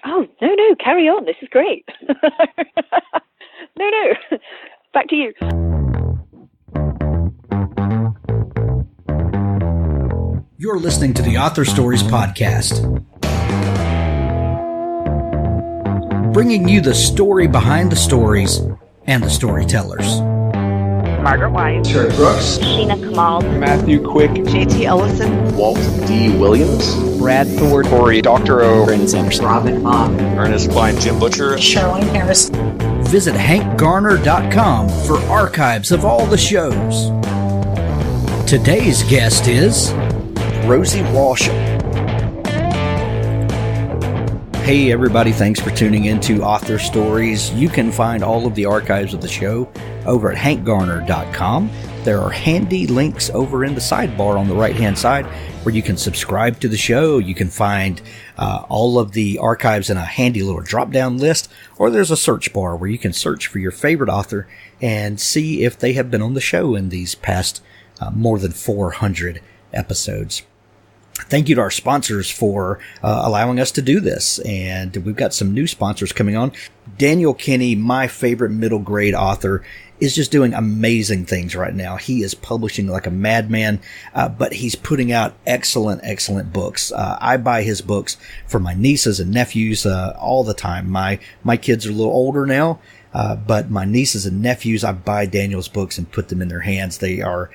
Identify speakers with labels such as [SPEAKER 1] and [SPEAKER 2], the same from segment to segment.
[SPEAKER 1] Oh, no, carry on. This is great. No. Back to you.
[SPEAKER 2] You're listening to the Author Stories Podcast, bringing you the story behind the stories and the storytellers.
[SPEAKER 3] Margaret White,
[SPEAKER 4] Terry Brooks,
[SPEAKER 5] Sheena Kamal,
[SPEAKER 4] Matthew Quick,
[SPEAKER 3] J.T. Ellison,
[SPEAKER 4] Walt D. Williams,
[SPEAKER 6] Brad Thor,
[SPEAKER 4] Corey Dr. O,
[SPEAKER 6] Brandon Sanderson,
[SPEAKER 5] Robin Mom,
[SPEAKER 4] Ernest Klein, Jim Butcher,
[SPEAKER 5] Sherwin Harris.
[SPEAKER 2] Visit hankgarner.com for archives of all the shows. Today's guest is Rosey Walsh. Hey everybody, thanks for tuning in to Author Stories. You can find all of the archives of the show over at hankgarner.com. There are handy links over in the sidebar on the right-hand side where you can subscribe to the show. You can find all of the archives in a handy little drop-down list, or there's a search bar where you can search for your favorite author and see if they have been on the show in these past more than 400 episodes. Thank you to our sponsors for allowing us to do this. And we've got some new sponsors coming on. Daniel Kinney, my favorite middle grade author, is just doing amazing things right now. He is publishing like a madman, but he's putting out excellent books. I buy his books for my nieces and nephews all the time. My kids are a little older now, but my nieces and nephews, I buy Daniel's books and put them in their hands. They are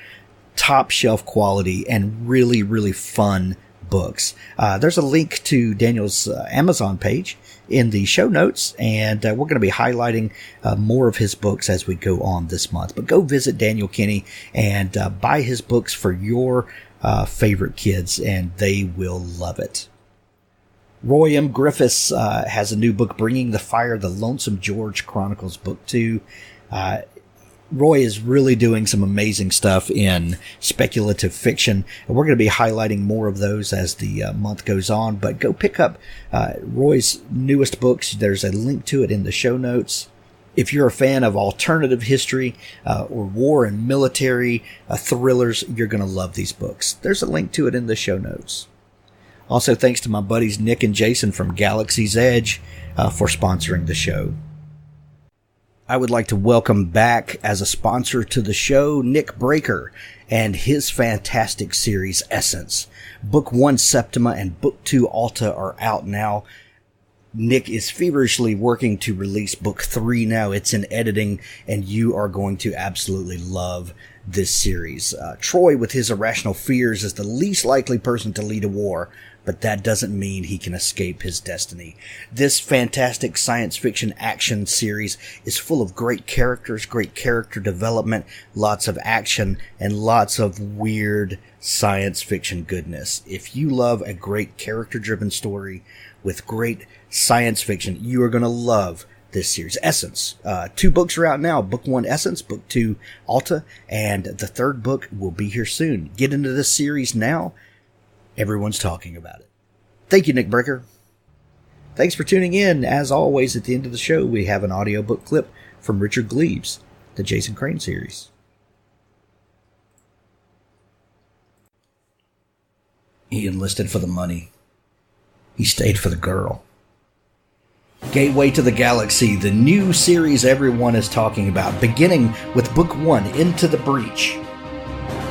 [SPEAKER 2] top shelf quality and really fun books. There's a link to Daniel's Amazon page in the show notes, and we're going to be highlighting more of his books as we go on this month. But go visit Daniel Kinney and buy his books for your favorite kids, and they will love it. Roy M. Griffiths has a new book, Bringing the Fire, The Lonesome George Chronicles, Book 2. Roy is really doing some amazing stuff in speculative fiction, and we're going to be highlighting more of those as the month goes on. But go pick up Roy's newest books. There's a link to it in the show notes. If you're a fan of alternative history or war and military thrillers, you're going to love these books. There's a link to it in the show notes. Also, thanks to my buddies Nick and Jason from Galaxy's Edge for sponsoring the show. I would like to welcome back as a sponsor to the show Nick Breaker and his fantastic series Essence. Book 1 Septima and Book 2 Alta are out now. Nick is feverishly working to release Book 3 now. It's in editing, and you are going to absolutely love this series. Troy, with his irrational fears, is the least likely person to lead a war, but that doesn't mean he can escape his destiny. This fantastic science fiction action series is full of great characters, great character development, lots of action, and lots of weird science fiction goodness. If you love a great character-driven story with great science fiction, you are going to love this series. Essence. 2 books are out now. Book 1 Essence, Book 2 Alta, and the 3rd book will be here soon. Get into this series now. Everyone's talking about it. Thank you, Nick Breaker. Thanks for tuning in. As always, at the end of the show, we have an audiobook clip from Richard Gleaves, the Jason Crane series. He enlisted for the money. He stayed for the girl. Gateway to the Galaxy, the new series everyone is talking about, beginning with Book 1, Into the Breach.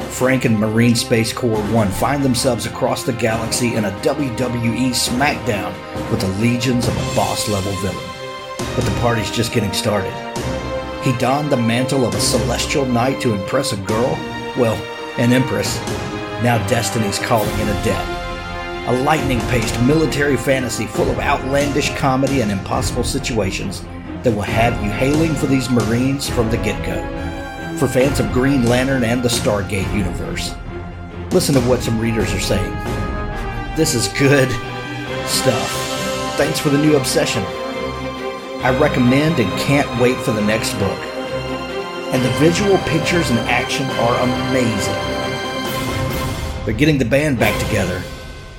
[SPEAKER 2] Frank and Marine Space Corps 1 find themselves across the galaxy in a WWE smackdown with the legions of a boss-level villain. But the party's just getting started. He donned the mantle of a celestial knight to impress a girl, well, an empress. Now destiny's calling in a debt. A lightning-paced military fantasy full of outlandish comedy and impossible situations that will have you hailing for these Marines from the get-go. For fans of Green Lantern and the Stargate universe. Listen to what some readers are saying. This is good stuff. Thanks for the new obsession. I recommend and can't wait for the next book. And the visual pictures and action are amazing. They're getting the band back together,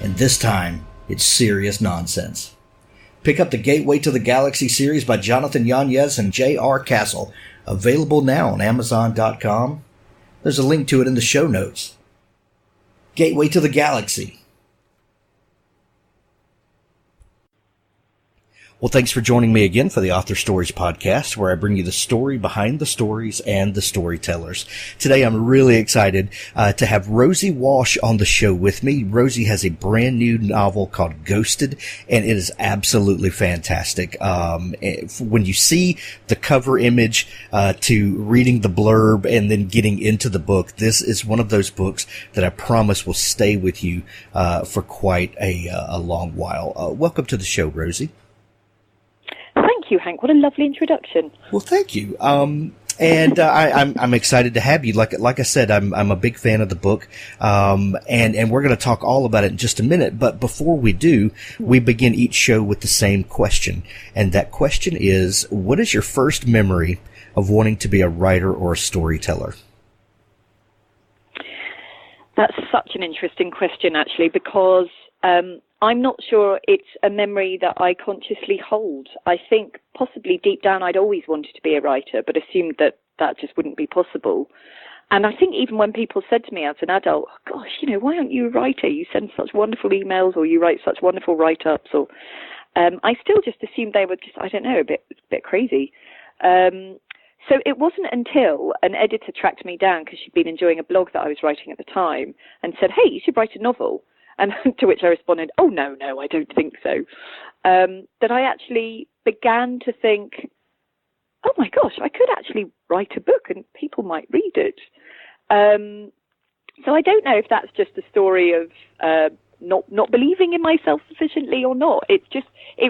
[SPEAKER 2] and this time, it's serious nonsense. Pick up the Gateway to the Galaxy series by Jonathan Yanez and J.R. Castle, available now on Amazon.com. There's a link to it in the show notes. Gateway to the Galaxy. Well, thanks for joining me again for the Author Stories podcast, where I bring you the story behind the stories and the storytellers. Today, I'm really excited to have Rosie Walsh on the show with me. Rosie has a brand new novel called Ghosted, and it is absolutely fantastic. When you see the cover image to reading the blurb and then getting into the book, this is one of those books that I promise will stay with you for quite a long while. Welcome to the show, Rosie.
[SPEAKER 1] Thank you, Hank. What a lovely introduction.
[SPEAKER 2] Well, thank you. I'm excited to have you. Like I said, I'm a big fan of the book. And we're going to talk all about it in just a minute. But before we do, we begin each show with the same question. And that question is, what is your first memory of wanting to be a writer or a storyteller?
[SPEAKER 1] That's such an interesting question, actually, because I'm not sure it's a memory that I consciously hold. I think possibly deep down I'd always wanted to be a writer, but assumed that that just wouldn't be possible. And I think even when people said to me as an adult, oh, gosh, why aren't you a writer? You send such wonderful emails, or you write such wonderful write-ups, or I still just assumed they were just, I don't know, a bit crazy. So it wasn't until an editor tracked me down, because she'd been enjoying a blog that I was writing at the time, and said, hey, you should write a novel. And to which I responded, oh, no, I don't think so. That I actually began to think, oh, my gosh, I could actually write a book and people might read it. So I don't know if that's just a story of not believing in myself sufficiently or not. It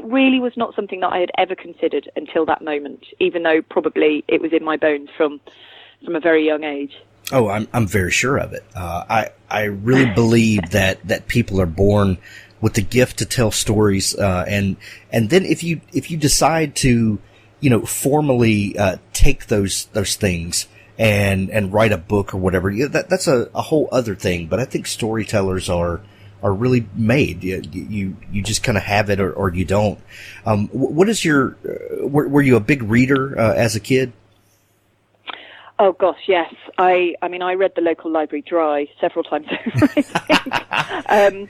[SPEAKER 1] really was not something that I had ever considered until that moment, even though probably it was in my bones from a very young age.
[SPEAKER 2] Oh, I'm very sure of it. I really believe that people are born with the gift to tell stories, and then if you decide to, formally take those things and write a book or whatever, that's a whole other thing. But I think storytellers are really made. You just kind of have it or you don't. What is your? Were you a big reader as a kid?
[SPEAKER 1] Oh gosh, yes. I mean, I read the local library dry several times over, I think.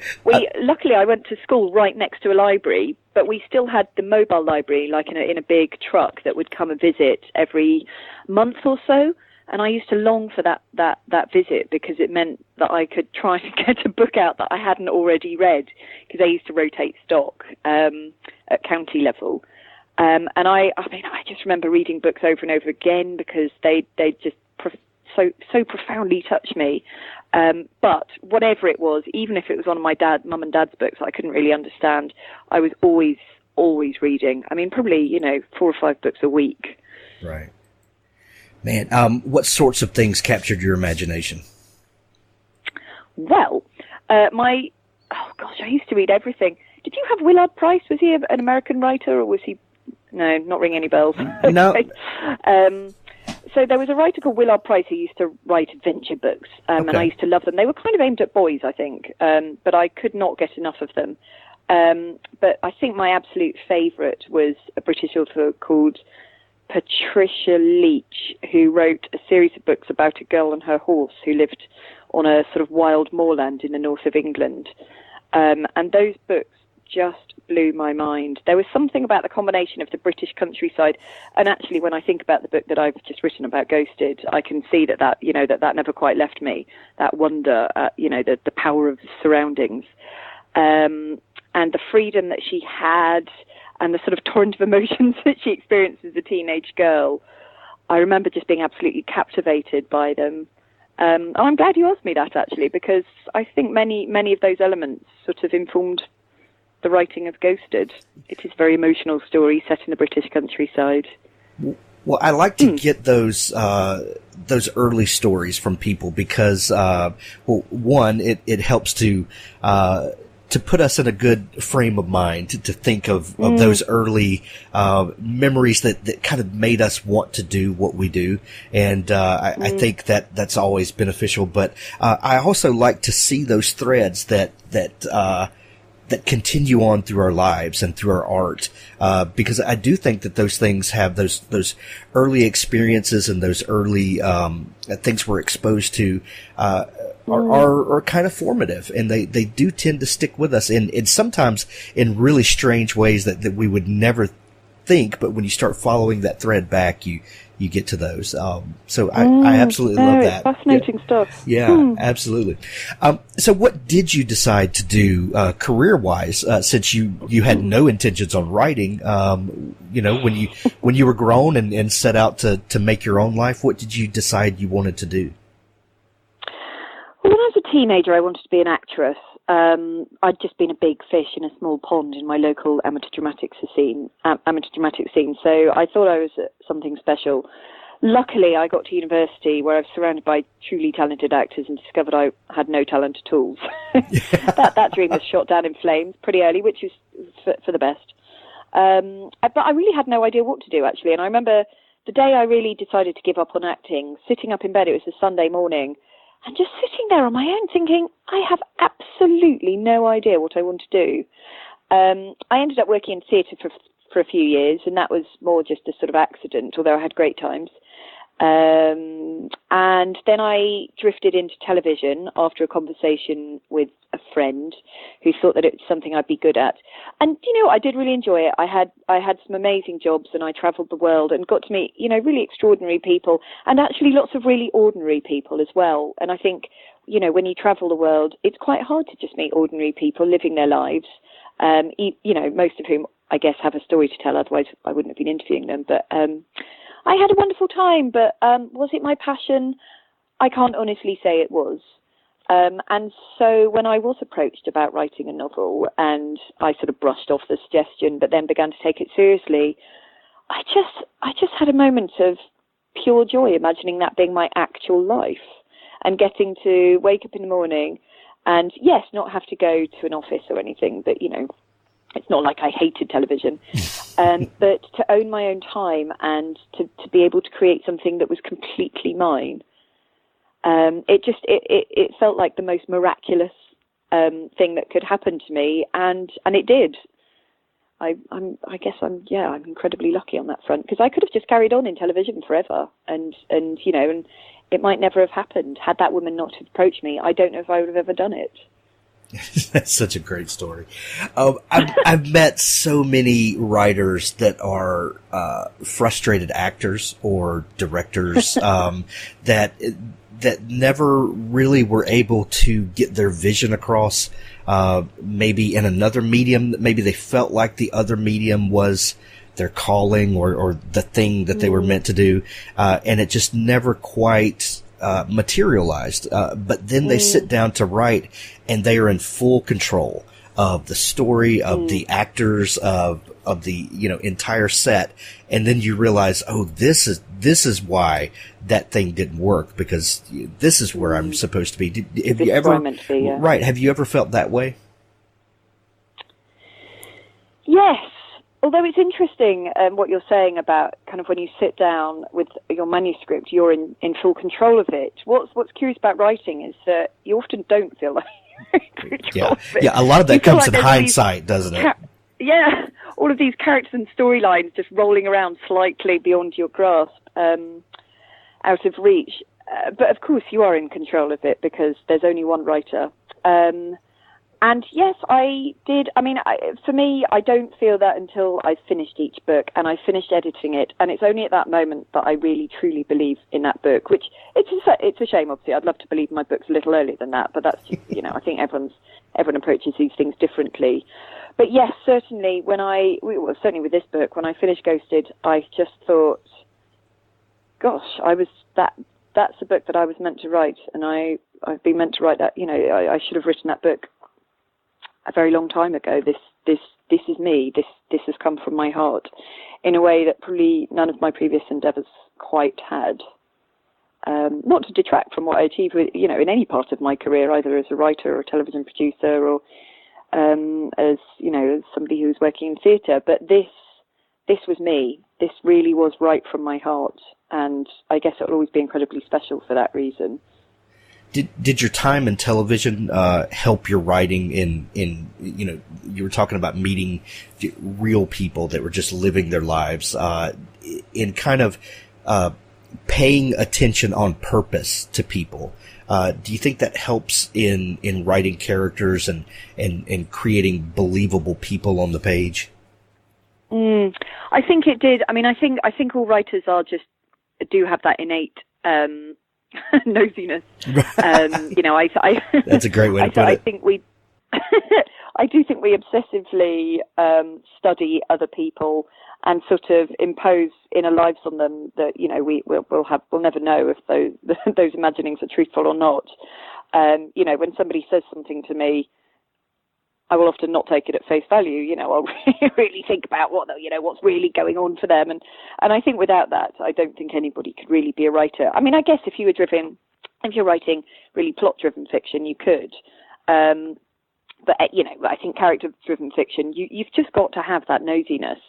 [SPEAKER 1] Luckily, I went to school right next to a library, but we still had the mobile library, like in a big truck that would come and visit every month or so. And I used to long for that visit, because it meant that I could try and get a book out that I hadn't already read, because they used to rotate stock at county level. And I just remember reading books over and over again, because they just so profoundly touched me. But whatever it was, even if it was one of my mum and dad's books that I couldn't really understand, I was always reading. I mean, probably 4 or 5 books a week.
[SPEAKER 2] Right. Man, what sorts of things captured your imagination?
[SPEAKER 1] Well, I used to read everything. Did you have Willard Price? Was he an American writer, or was he? No, not ringing any bells.
[SPEAKER 2] No.
[SPEAKER 1] So there was a writer called Willard Price who used to write adventure books, and I used to love them. They were kind of aimed at boys, I think, but I could not get enough of them. But I think my absolute favourite was a British author called Patricia Leach, who wrote a series of books about a girl and her horse who lived on a sort of wild moorland in the north of England. And those books just blew my mind. There was something about the combination of the British countryside, and actually when I think about the book that I've just written about Ghosted, I can see that never quite left me, that wonder at, the power of the surroundings, and the freedom that she had, and the sort of torrent of emotions that she experienced as a teenage girl. I remember just being absolutely captivated by them. And I'm glad you asked me that, actually, because I think many of those elements sort of informed the writing of Ghosted. It is a very emotional story set in the British countryside.
[SPEAKER 2] Well, I like to get those early stories from people because, one, it helps to put us in a good frame of mind to think of those early memories that kind of made us want to do what we do. And I think that's always beneficial. But I also like to see those threads that continue on through our lives and through our art, because I do think that those things have those early experiences and those early things we're exposed to are kind of formative, and they do tend to stick with us, and sometimes in really strange ways that we would never think, but when you start following that thread back, you get to those. So I absolutely love that.
[SPEAKER 1] Fascinating stuff.
[SPEAKER 2] Yeah, absolutely. So what did you decide to do career-wise, since you had no intentions on writing? When you were grown and set out to make your own life, what did you decide you wanted to do?
[SPEAKER 1] Well, when I was a teenager, I wanted to be an actress. I'd just been a big fish in a small pond in my local amateur dramatic scene. So I thought I was something special. Luckily, I got to university where I was surrounded by truly talented actors and discovered I had no talent at all. that dream was shot down in flames pretty early, which was for the best. But I really had no idea what to do, actually. And I remember the day I really decided to give up on acting, sitting up in bed, it was a Sunday morning, and just sitting there on my own thinking, I have absolutely no idea what I want to do. I ended up working in theatre for a few years, and that was more just a sort of accident, although I had great times. And then I drifted into television after a conversation with a friend who thought that it was something I'd be good at. And, I did really enjoy it. I had some amazing jobs, and I travelled the world and got to meet, really extraordinary people, and actually lots of really ordinary people as well. And I think, when you travel the world, it's quite hard to just meet ordinary people living their lives, most of whom, I guess, have a story to tell, otherwise I wouldn't have been interviewing them. But I had a wonderful time, but was it my passion? I can't honestly say it was. And so when I was approached about writing a novel, and I sort of brushed off the suggestion, but then began to take it seriously, I just had a moment of pure joy imagining that being my actual life, and getting to wake up in the morning and, yes, not have to go to an office or anything, but, it's not like I hated television, but to own my own time and to be able to create something that was completely mine. It felt like the most miraculous thing that could happen to me, and it did. I guess I'm incredibly lucky on that front, because I could have just carried on in television forever, and it might never have happened had that woman not have approached me. I don't know if I would have ever done it.
[SPEAKER 2] That's such a great story. I've met so many writers that are frustrated actors or directors that never really were able to get their vision across. Maybe in another medium, maybe they felt like the other medium was their calling or the thing that they were meant to do, and it just never quite materialized. But then they sit down to write, and they are in full control of the story, of the actors, of the entire set, and then you realize, oh, this is why that thing didn't work, because this is where I'm supposed to be. Have you ever right? Have you ever felt that way?
[SPEAKER 1] Yes. Although it's interesting what you're saying about kind of when you sit down with your manuscript, you're in full control of it. What's curious about writing is that you often don't feel like you're in control of it.
[SPEAKER 2] Yeah, a lot of that comes in hindsight, doesn't it?
[SPEAKER 1] Yeah, all of these characters and storylines just rolling around slightly beyond your grasp, out of reach. But of course you are in control of it, because there's only one writer. And yes, I did. I mean, for me, I don't feel that until I've finished each book and I finished editing it. And it's only at that moment that I really, truly believe in that book, which it's a shame, obviously. I'd love to believe my book's a little earlier than that, but that's just, I think everyone approaches these things differently. But yes, certainly certainly with this book, when I finished Ghosted, I just thought, gosh, that's a book that I was meant to write. And I've been meant to write that, I should have written that book a very long time ago. This is me. This has come from my heart in a way that probably none of my previous endeavours quite had. Not to detract from what I achieved, in any part of my career, either as a writer or a television producer, or as somebody who was working in theatre. But this was me. This really was right from my heart, and I guess it will always be incredibly special for that reason.
[SPEAKER 2] Did your time in television help your writing in you were talking about meeting real people that were just living their lives, in kind of paying attention on purpose to people? Do you think that helps in writing characters and creating believable people on the page?
[SPEAKER 1] I think it did. I mean, I think all writers do have that innate nosiness.
[SPEAKER 2] That's a great way to put it.
[SPEAKER 1] I think I do think we obsessively study other people and sort of impose inner lives on them that we'll never know if those imaginings are truthful or not. When somebody says something to me, I will often not take it at face value. I'll really think about what's really going on for them, and I think without that, I don't think anybody could really be a writer. I mean, I guess if you're writing really plot-driven fiction, you could. But I think character-driven fiction, you've just got to have that nosiness.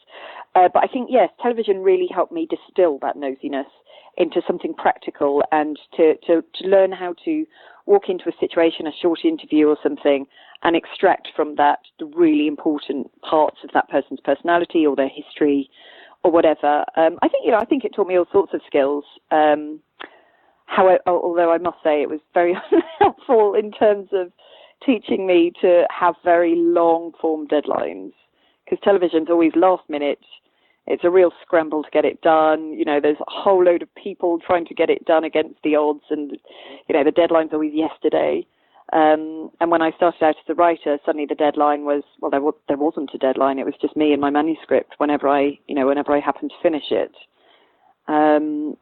[SPEAKER 1] But I think, yes, television really helped me distill that nosiness into something practical, and to learn how to walk into a situation, a short interview or something, and extract from that the really important parts of that person's personality or their history or whatever. I think it taught me all sorts of skills. Although I must say it was very helpful in terms of teaching me to have very long form deadlines, because television's always last minute. It's a real scramble to get it done. There's a whole load of people trying to get it done against the odds, and the deadline's always yesterday. And when I started out as a writer, suddenly the deadline was, there wasn't a deadline. It was just me and my manuscript whenever I happened to finish it. And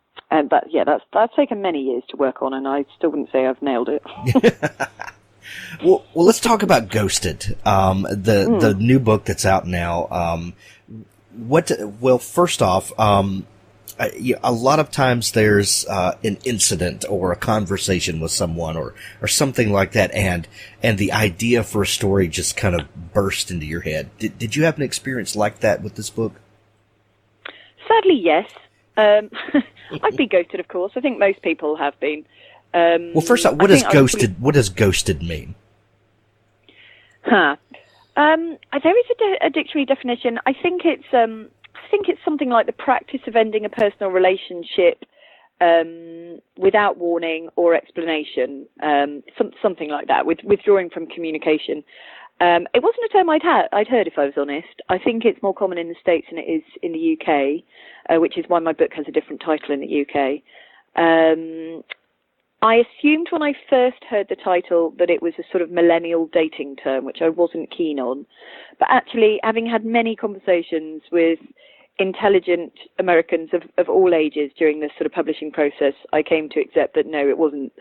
[SPEAKER 1] that's taken many years to work on, and I still wouldn't say I've nailed it.
[SPEAKER 2] Well, let's talk about Ghosted, the new book that's out now. First off, a lot of times there's an incident or a conversation with someone or something like that, and the idea for a story just kind of burst into your head. Did you have an experience like that with this book?
[SPEAKER 1] Sadly, yes. I've been ghosted, of course. I think most people have been.
[SPEAKER 2] First off, what does ghosted mean?
[SPEAKER 1] There is a dictionary definition. I think it's something like the practice of ending a personal relationship without warning or explanation, something like that, withdrawing from communication. It wasn't a term I'd heard, if I was honest. I think it's more common in the States than it is in the UK, which is why my book has a different title in the UK. I assumed when I first heard the title that it was a sort of millennial dating term, which I wasn't keen on. But actually, having had many conversations with intelligent Americans of all ages during this sort of publishing process, I came to accept that no, it wasn't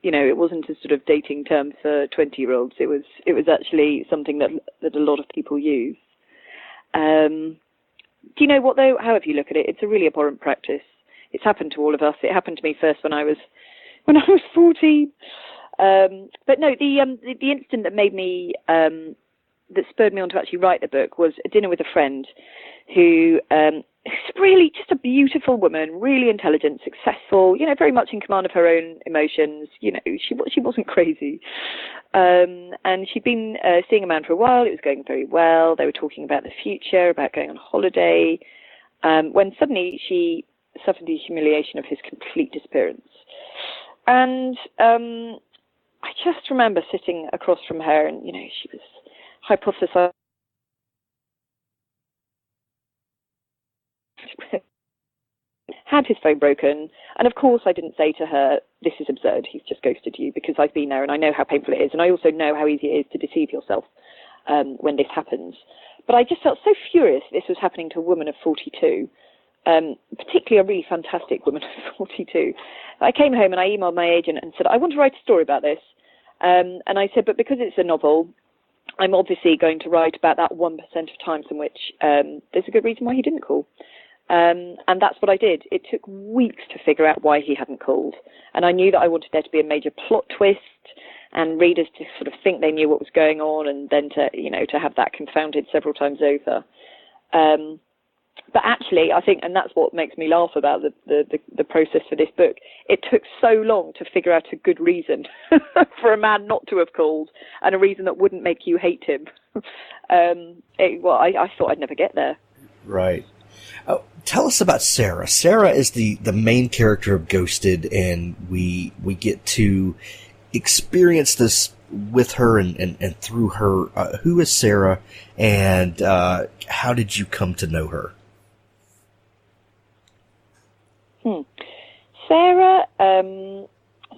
[SPEAKER 1] a sort of dating term for 20-year-olds. It was actually something that a lot of people use. Do you know what, though? However you look at it, it's a really abhorrent practice. It's happened to all of us. It happened to me first when I was 14. But no, the incident that made me, that spurred me on to actually write the book was a dinner with a friend who is really just a beautiful woman, really intelligent, successful, very much in command of her own emotions. She wasn't crazy. And she'd been seeing a man for a while. It was going very well. They were talking about the future, about going on holiday, when suddenly she suffered the humiliation of his complete disappearance. And I just remember sitting across from her, and she was hypothesizing. Had his phone broken, and of course I didn't say to her, "This is absurd. He's just ghosted you," because I've been there and I know how painful it is, and I also know how easy it is to deceive yourself when this happens. But I just felt so furious this was happening to a woman of 42. Particularly a really fantastic woman of 42. I came home and I emailed my agent and said, I want to write a story about this. And I said, but because it's a novel, I'm obviously going to write about that 1% of times in which there's a good reason why he didn't call. And that's what I did. It took weeks to figure out why he hadn't called. And I knew that I wanted there to be a major plot twist and readers to sort of think they knew what was going on, and then to have that confounded several times over. But actually, I think, and that's what makes me laugh about the process for this book, it took so long to figure out a good reason for a man not to have called, and a reason that wouldn't make you hate him. I thought I'd never get there.
[SPEAKER 2] Right. Tell us about Sarah. Sarah is the main character of Ghosted, and we get to experienced this with her and through her. Who is Sarah, and how did you come to know her?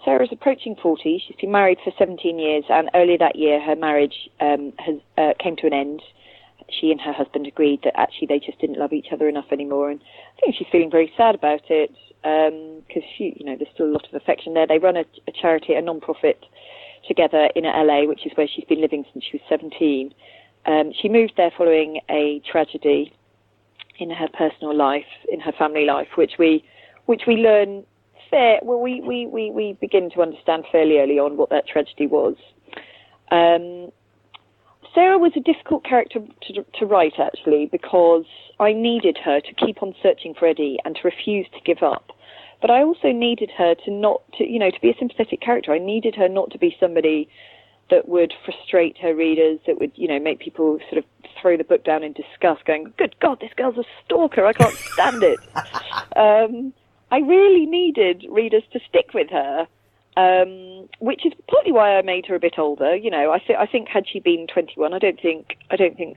[SPEAKER 1] Sarah's approaching 40. She's been married for 17 years, and earlier that year her marriage came to an end. She and her husband agreed that actually they just didn't love each other enough anymore, and I think she's feeling very sad about it, because there's still a lot of affection there. They run a charity, a non-profit together in LA, which is where she's been living since she was 17. She moved there following a tragedy in her personal life, in her family life, which we learn we begin to understand fairly early on what that tragedy was. Sarah was a difficult character to write, actually, because I needed her to keep on searching for Eddie and to refuse to give up. But I also needed her to be a sympathetic character. I needed her not to be somebody that would frustrate her readers, that would, make people sort of throw the book down in disgust, going, "Good God, this girl's a stalker, I can't stand it." I really needed readers to stick with her, which is partly why I made her a bit older. I think had she been 21, I don't think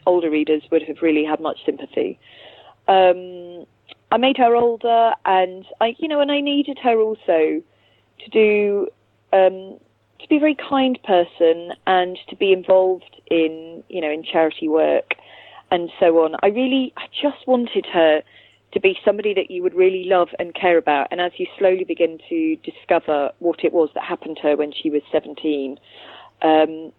[SPEAKER 1] older readers would have really had much sympathy. I made her older, and I needed her also to be a very kind person and to be involved in charity work and so on. I just wanted her to be somebody that you would really love and care about. And as you slowly begin to discover what it was that happened to her when she was 17, I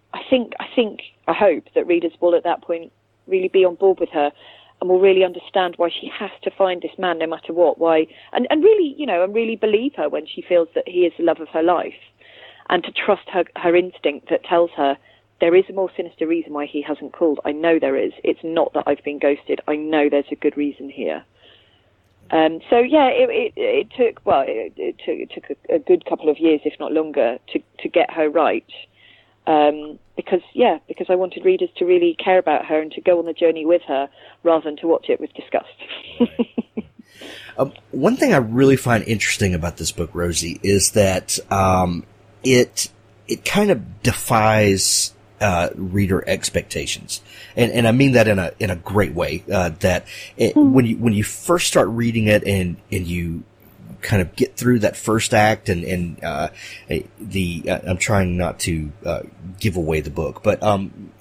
[SPEAKER 1] hope that readers will at that point really be on board with her and will really understand why she has to find this man no matter what, and really believe her when she feels that he is the love of her life, and to trust her instinct that tells her there is a more sinister reason why he hasn't called. I know there is. It's not that I've been ghosted. I know there's a good reason here. It took a good couple of years, if not longer, to get her right. Because I wanted readers to really care about her and to go on the journey with her rather than to watch it with disgust.
[SPEAKER 2] One thing I really find interesting about this book, Rosie, is that it kind of defies reader expectations, and I mean that in a great way. When you first start reading it and you kind of get through that first act, and I'm trying not to give away the book, but when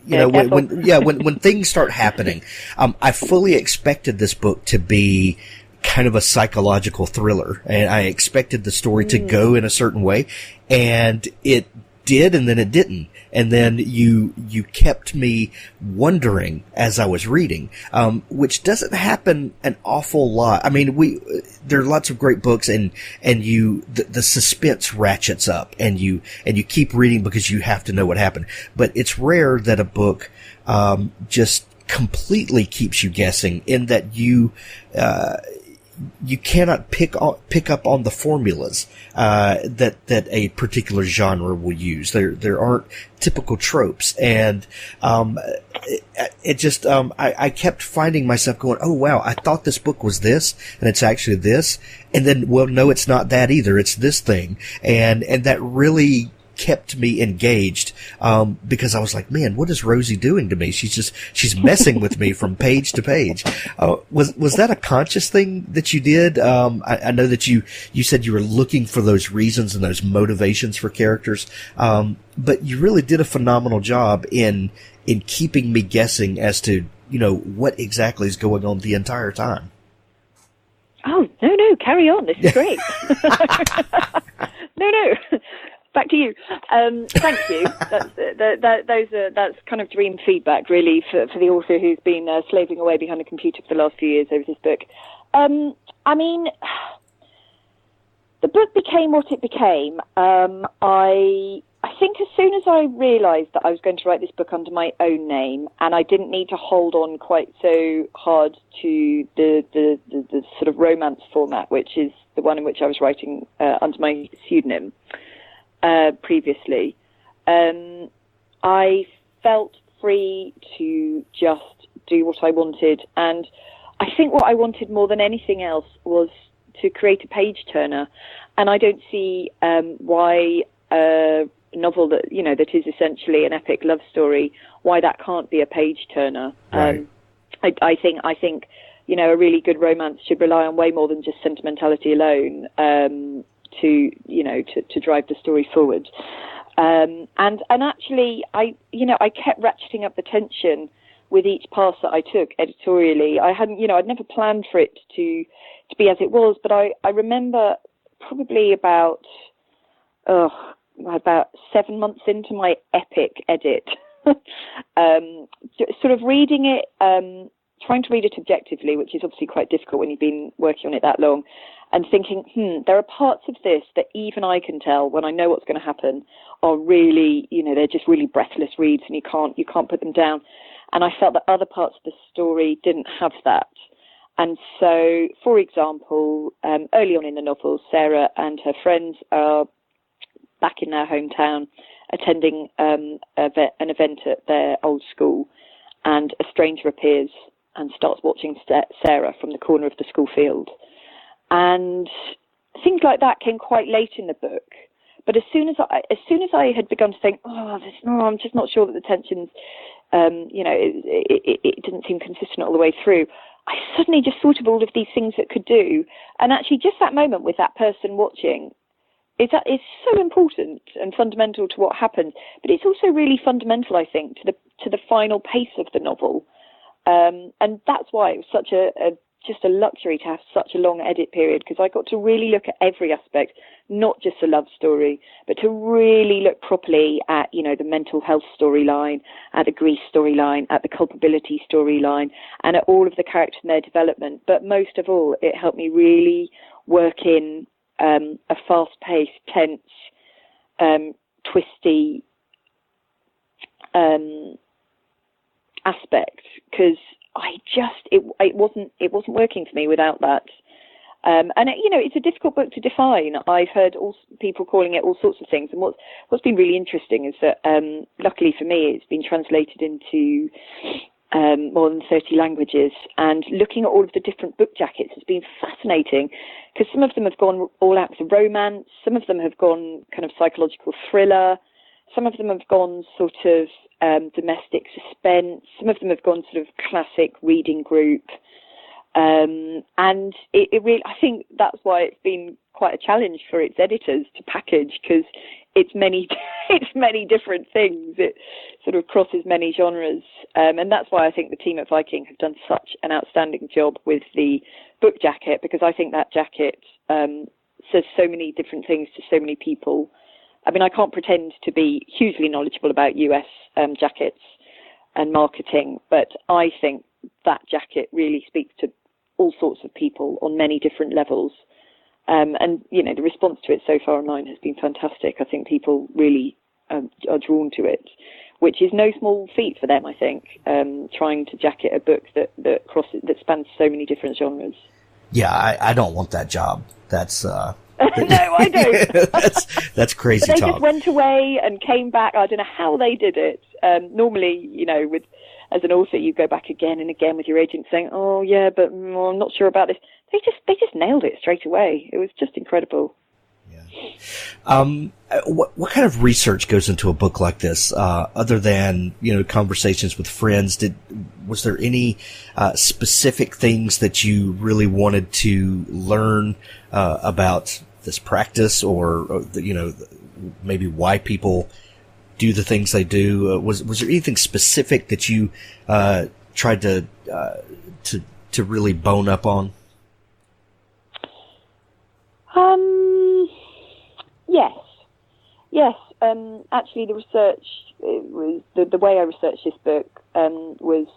[SPEAKER 2] things start happening, I fully expected this book to be kind of a psychological thriller, and I expected the story to go in a certain way, and it did, and then it didn't. And then you kept me wondering as I was reading, which doesn't happen an awful lot. I mean, there are lots of great books, and the suspense ratchets up, and you keep reading because you have to know what happened. But it's rare that a book just completely keeps you guessing, in that you cannot pick up on the formulas that a particular genre will use. There aren't typical tropes, and I kept finding myself going, "Oh wow, I thought this book was this, and it's actually this," and then, well, no, it's not that either. It's this thing, and that really kept me engaged, because I was like, man, what is Rosie doing to me? She's messing with me from page to page. Was that a conscious thing that you did? I know that you said you were looking for those reasons and those motivations for characters, but you really did a phenomenal job in keeping me guessing as to, what exactly is going on the entire time.
[SPEAKER 1] Oh, no, carry on. This is great. No. Back to you. Thank you. That's kind of dream feedback, really, for the author who's been slaving away behind a computer for the last few years over this book. I mean, the book became what it became. I think as soon as I realised that I was going to write this book under my own name, and I didn't need to hold on quite so hard to the sort of romance format, which is the one in which I was writing under my pseudonym previously, I felt free to just do what I wanted. And I think what I wanted more than anything else was to create a page turner. And I don't see why a novel that that is essentially an epic love story, why that can't be a page turner.
[SPEAKER 2] Right.
[SPEAKER 1] I think a really good romance should rely on way more than just sentimentality alone to drive the story forward. And actually, I kept ratcheting up the tension with each pass that I took editorially. I'd never planned for it to be as it was, but I remember probably about 7 months into my epic edit, sort of reading it, trying to read it objectively, which is obviously quite difficult when you've been working on it that long, and thinking, there are parts of this that even I can tell when I know what's going to happen are really, they're just really breathless reads, and you can't put them down. And I felt that other parts of the story didn't have that. And so, for example, early on in the novel, Sarah and her friends are back in their hometown attending an event at their old school, and a stranger appears and starts watching Sarah from the corner of the school field. And things like that came quite late in the book. But as soon as I had begun to think, I'm just not sure that the tensions, it didn't seem consistent all the way through, I suddenly just thought of all of these things that could do. And actually just that moment with that person watching, is so important and fundamental to what happens. But it's also really fundamental, I think, to the final pace of the novel. And that's why it was such just a luxury to have such a long edit period, because I got to really look at every aspect, not just the love story, but to really look properly at, the mental health storyline, at the grief storyline, at the culpability storyline, and at all of the characters and their development. But most of all, it helped me really work in a fast-paced, tense, twisty aspect, because it wasn't working for me without that. It's a difficult book to define. I've heard people calling it all sorts of things. And what's been really interesting is that, luckily for me, it's been translated into more than 30 languages. And looking at all of the different book jackets has been fascinating, because some of them have gone all out with romance, some of them have gone kind of psychological thriller, some of them have gone sort of domestic suspense, some of them have gone sort of classic reading group. And it really, I think that's why it's been quite a challenge for its editors to package, because it's many different things. It sort of crosses many genres. And that's why I think the team at Viking have done such an outstanding job with the book jacket, because I think that jacket says so many different things to so many people. I mean, I can't pretend to be hugely knowledgeable about US jackets and marketing, but I think that jacket really speaks to all sorts of people on many different levels. And, the response to it so far online has been fantastic. I think people really are drawn to it, which is no small feat for them, I think, trying to jacket a book that spans so many different genres.
[SPEAKER 2] Yeah, I don't want that job. That's...
[SPEAKER 1] No, I don't.
[SPEAKER 2] that's crazy
[SPEAKER 1] but they
[SPEAKER 2] talk.
[SPEAKER 1] just went away and came back. I don't know how they did it. Normally, as an author, you go back again and again with your agent saying, "Oh yeah, but I'm not sure about this." They just nailed it straight away. It was just incredible.
[SPEAKER 2] Yeah. What kind of research goes into a book like this, other than conversations with friends? Was there any specific things that you really wanted to learn about this practice, or maybe why people do the things they do? Was there anything specific that you tried to really bone up on?
[SPEAKER 1] Yes. Actually, the research, was the way I researched this book was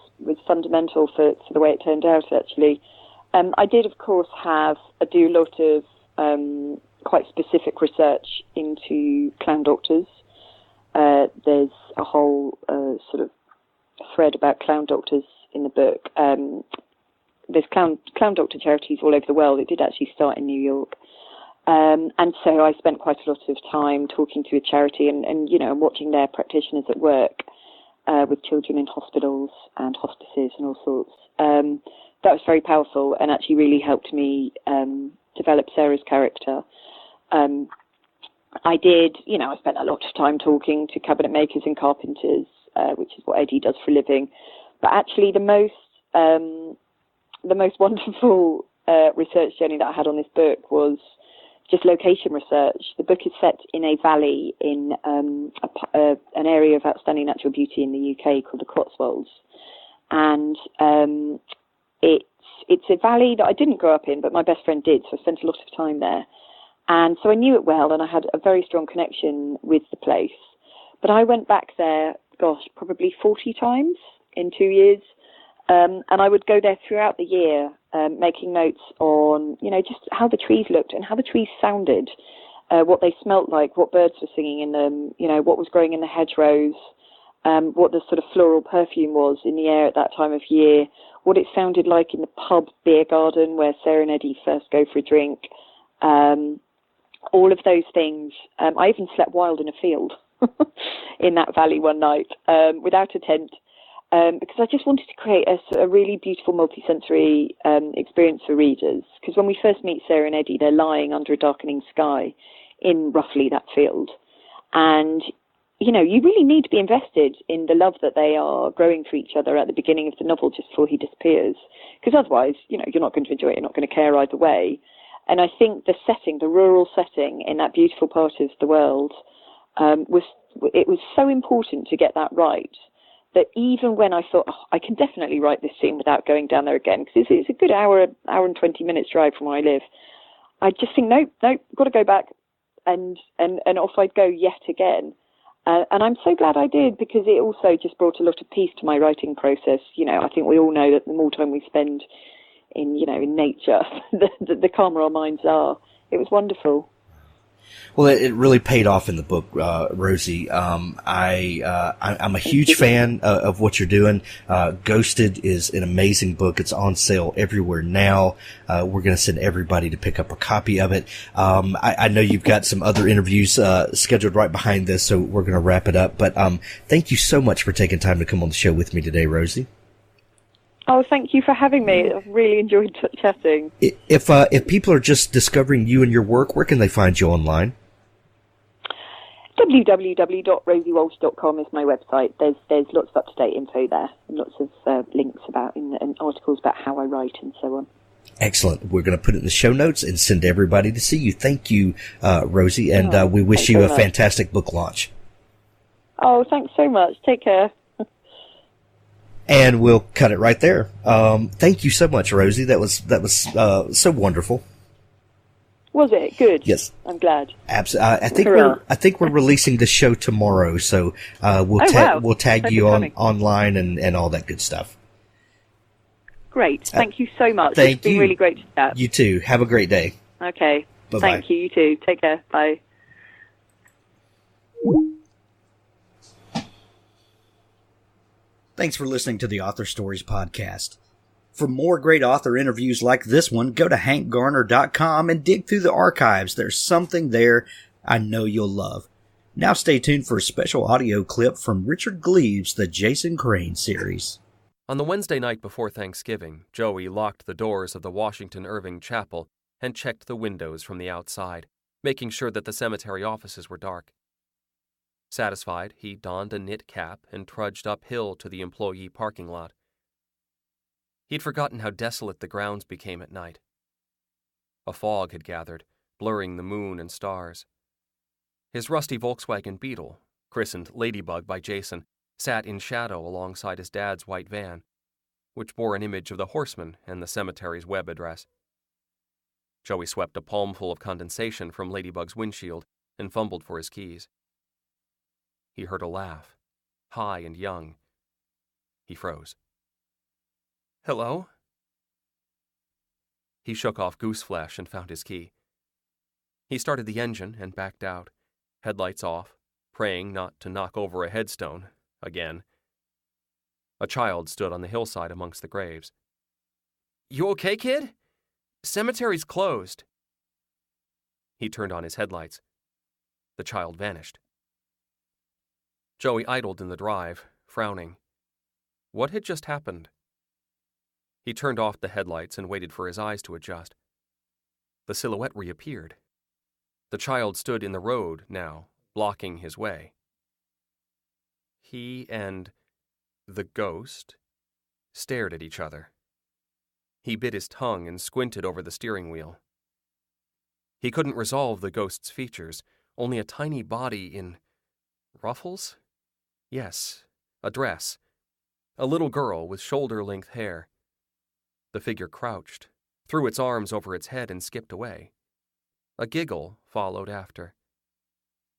[SPEAKER 1] fundamental for the way it turned out. Actually, I did, of course, do a lot of quite specific research into clown doctors. There's a whole sort of thread about clown doctors in the book. There's clown doctor charities all over the world. It did actually start in New York. And so I spent quite a lot of time talking to a charity and watching their practitioners at work with children in hospitals and hospices and all sorts. That was very powerful and actually really helped me develop Sarah's character. I did, I spent a lot of time talking to cabinet makers and carpenters, which is what Eddie does for a living. But actually, the most wonderful research journey that I had on this book was just location research. The book is set in a valley in an area of outstanding natural beauty in the UK called the Cotswolds, and it's a valley that I didn't grow up in, but my best friend did, so I spent a lot of time there. And so I knew it well, and I had a very strong connection with the place. But I went back there, probably 40 times in 2 years. And I would go there throughout the year, making notes on, just how the trees looked and how the trees sounded, what they smelt like, what birds were singing in them, what was growing in the hedgerows, what the sort of floral perfume was in the air at that time of year, what it sounded like in the pub beer garden where Sarah and Eddie first go for a drink. All of those things. I even slept wild in a field in that valley one night without a tent because I just wanted to create a really beautiful multisensory experience for readers. Because when we first meet Sarah and Eddie, they're lying under a darkening sky in roughly that field. And, you really need to be invested in the love that they are growing for each other at the beginning of the novel just before he disappears. Because otherwise, you're not going to enjoy it, you're not going to care either way. And I think the setting, the rural setting in that beautiful part of the world, was so important to get that right that even when I thought, I can definitely write this scene without going down there again, because it's a good hour and 20 minutes drive from where I live, I just think, nope, got to go back, and off I'd go yet again. And I'm so glad I did, because it also just brought a lot of peace to my writing process. I think we all know that the more time we spend in nature, the calmer our minds are. It was wonderful.
[SPEAKER 2] Well, it really paid off in the book, Rosie. I'm a huge fan of what you're doing. Ghosted is an amazing book. It's on sale everywhere now. We're going to send everybody to pick up a copy of it. I know you've got some other interviews scheduled right behind this, so we're going to wrap it up. But thank you so much for taking time to come on the show with me today, Rosie.
[SPEAKER 1] Oh, thank you for having me. I've really enjoyed chatting.
[SPEAKER 2] If people are just discovering you and your work, where can they find you online?
[SPEAKER 1] www.rosiewalsh.com is my website. There's lots of up-to-date info there, and lots of links and articles about how I write and so on.
[SPEAKER 2] Excellent. We're going to put it in the show notes and send everybody to see you. Thank you, Rosie, and we wish you a fantastic book launch. Oh,
[SPEAKER 1] thanks so much. Take care.
[SPEAKER 2] And we'll cut it right there. Thank you so much, Rosie. That was so wonderful.
[SPEAKER 1] Was it good?
[SPEAKER 2] Yes,
[SPEAKER 1] I'm glad.
[SPEAKER 2] Absolutely. I think we're releasing the show tomorrow, so we'll tag you online and all that good stuff.
[SPEAKER 1] Great. Thank you so much.
[SPEAKER 2] It's
[SPEAKER 1] been really great to chat.
[SPEAKER 2] You too. Have a great day.
[SPEAKER 1] Okay.
[SPEAKER 2] Bye-bye.
[SPEAKER 1] Thank you. You too. Take care. Bye.
[SPEAKER 2] Thanks for listening to the Author Stories podcast. For more great author interviews like this one, go to hankgarner.com and dig through the archives. There's something there I know you'll love. Now stay tuned for a special audio clip from Richard Gleaves' The Jason Crane series.
[SPEAKER 5] On the Wednesday night before Thanksgiving, Joey locked the doors of the Washington Irving Chapel and checked the windows from the outside, making sure that the cemetery offices were dark. Satisfied, he donned a knit cap and trudged uphill to the employee parking lot. He'd forgotten how desolate the grounds became at night. A fog had gathered, blurring the moon and stars. His rusty Volkswagen Beetle, christened Ladybug by Jason, sat in shadow alongside his dad's white van, which bore an image of the horseman and the cemetery's web address. Joey swept a palmful of condensation from Ladybug's windshield and fumbled for his keys. He heard a laugh, high and young. He froze. "Hello?" He shook off goose flesh and found his key. He started the engine and backed out, headlights off, praying not to knock over a headstone, again. A child stood on the hillside amongst the graves. "You okay, kid? Cemetery's closed." He turned on his headlights. The child vanished. Joey idled in the drive, frowning. What had just happened? He turned off the headlights and waited for his eyes to adjust. The silhouette reappeared. The child stood in the road now, blocking his way. He and the ghost stared at each other. He bit his tongue and squinted over the steering wheel. He couldn't resolve the ghost's features, only a tiny body in ruffles? Yes, a dress. A little girl with shoulder-length hair. The figure crouched, threw its arms over its head and skipped away. A giggle followed after.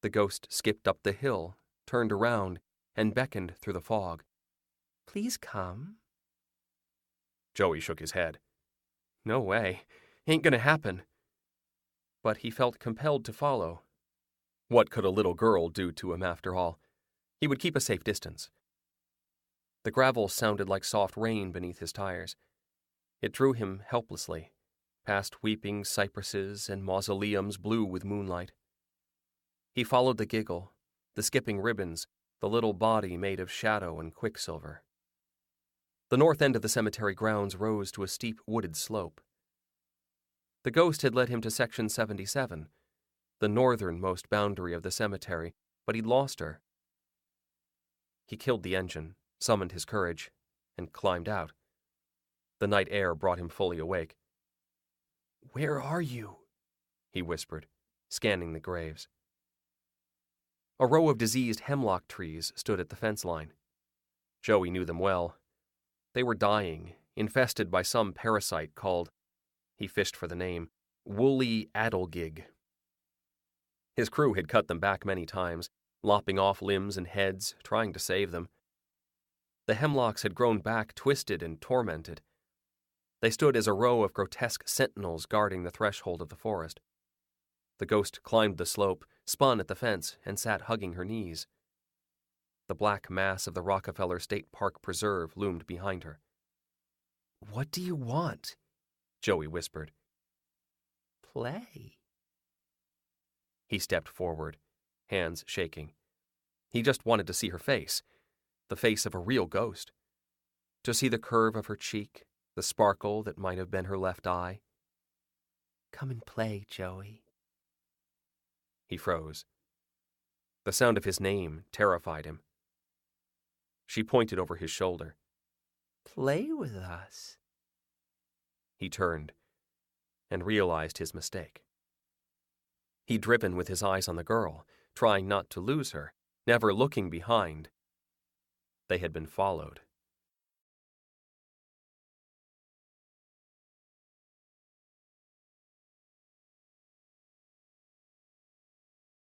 [SPEAKER 5] The ghost skipped up the hill, turned around, and beckoned through the fog. "Please come." Joey shook his head. "No way. Ain't gonna happen." But he felt compelled to follow. What could a little girl do to him after all? He would keep a safe distance. The gravel sounded like soft rain beneath his tires. It drew him helplessly, past weeping cypresses and mausoleums blue with moonlight. He followed the giggle, the skipping ribbons, the little body made of shadow and quicksilver. The north end of the cemetery grounds rose to a steep wooded slope. The ghost had led him to Section 77, the northernmost boundary of the cemetery, but he'd lost her. He killed the engine, summoned his courage, and climbed out. The night air brought him fully awake. "Where are you?" he whispered, scanning the graves. A row of diseased hemlock trees stood at the fence line. Joey knew them well. They were dying, infested by some parasite called, he fished for the name, woolly adelgig. His crew had cut them back many times, lopping off limbs and heads, trying to save them. The hemlocks had grown back twisted and tormented. They stood as a row of grotesque sentinels guarding the threshold of the forest. The ghost climbed the slope, spun at the fence, and sat hugging her knees. The black mass of the Rockefeller State Park Preserve loomed behind her. "What do you want?" Joey whispered. "Play." He stepped forward, hands shaking. He just wanted to see her face, the face of a real ghost. To see the curve of her cheek, the sparkle that might have been her left eye. "Come and play, Joey." He froze. The sound of his name terrified him. She pointed over his shoulder. "Play with us." He turned and realized his mistake. He'd driven with his eyes on the girl, trying not to lose her, never looking behind. They had been followed.